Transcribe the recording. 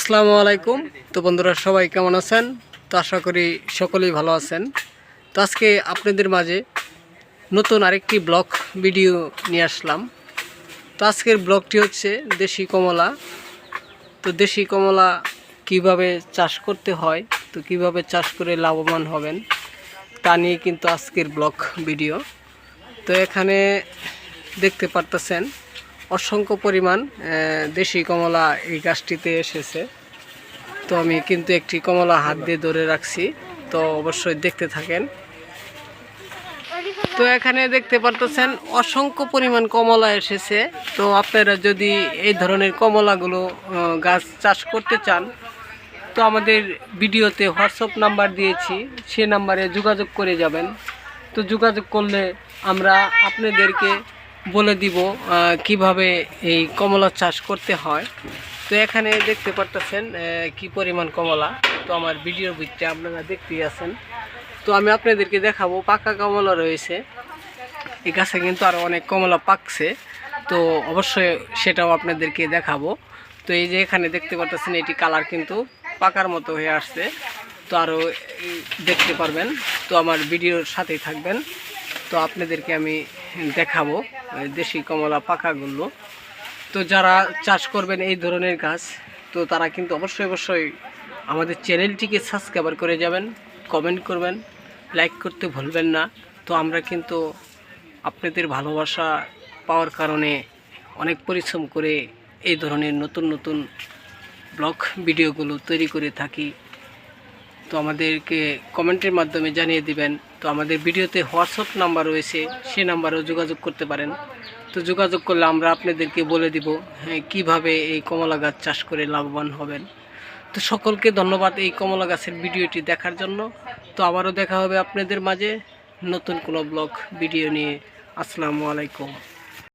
আসসালামু আলাইকুম। তো বন্ধুরা সবাই কেমন আছেন? তো আশা করি সকলেই ভালো আছেন। তো আজকে আপনাদের মাঝে নতুন আরেকটি ব্লগ ভিডিও নিয়ে আসলাম। তো আজকের ব্লগটি হচ্ছে দেশি কমলা। তো দেশি কমলা কিভাবে চাষ করতে হয়, তো কিভাবে চাষ করে লাভবান হবেন তা নিয়ে কিন্তু আজকের ব্লগ ভিডিও। তো এখানে দেখতে পারতেছেন অসংখ্য পরিমাণ দেশি কমলা এই গাছটিতে এসেছে। তো আমি কিন্তু একটি কমলা হাত দিয়ে ধরে রাখছি, তো অবশ্যই দেখতে থাকেন। তো এখানে দেখতে পারতেছেন অসংখ্য পরিমাণ কমলা এসেছে। তো আপনারা যদি এই ধরনের কমলাগুলো গাছ চাষ করতে চান, তো আমাদের ভিডিওতে হোয়াটসঅ্যাপ নাম্বার দিয়েছি, সে নাম্বারে যোগাযোগ করে যাবেন। তো যোগাযোগ করলে আমরা আপনাদেরকে বলে দিব কিভাবে এই কমলা চাষ করতে হয়। তো এখানে দেখতে পারতেছেন কি পরিমাণ কমলা। তো আমার ভিডিওর ভিতরে আপনারা দেখতেই আছেন। তো আমি আপনাদেরকে দেখাবো পাকা কমলা রয়েছে এই গাছে, কিন্তু আরও অনেক কমলা পাকছে, তো অবশ্যই সেটাও আপনাদেরকে দেখাবো। তো এই যে এখানে দেখতে পারতেছেন এটি কালার কিন্তু পাকার মতো হয়ে আসছে, তো আরও দেখতে পারবেন। তো আমার ভিডিওর সাথেই থাকবেন, তো আপনাদেরকে আমি দেখাবো দেশি কমলা পাকাগুলো। তো যারা চাষ করবেন এই ধরনের গাছ, তো তারা কিন্তু অবশ্যই আমাদের চ্যানেলটিকে সাবস্ক্রাইব করে যাবেন, কমেন্ট করবেন, লাইক করতে ভুলবেন না। তো আমরা কিন্তু আপনাদের ভালোবাসা পাওয়ার কারণে অনেক পরিশ্রম করে এই ধরনের নতুন নতুন ব্লগ ভিডিওগুলো তৈরি করে থাকি। তো আমাদেরকে কমেন্টের মাধ্যমে জানিয়ে দিবেন। তো আমাদের ভিডিওতে হোয়াটসঅ্যাপ নাম্বার রয়েছে, সে নাম্বারেও যোগাযোগ করতে পারেন। তো যোগাযোগ করলে আমরা আপনাদেরকে বলে দিব কীভাবে এই কমলা গাছ চাষ করে লাভবান হবেন। তো সকলকে ধন্যবাদ এই কমলা গাছের ভিডিওটি দেখার জন্য। তো আবারও দেখা হবে আপনাদের মাঝে নতুন কোনো ব্লগ ভিডিও নিয়ে। আসসালামু আলাইকুম।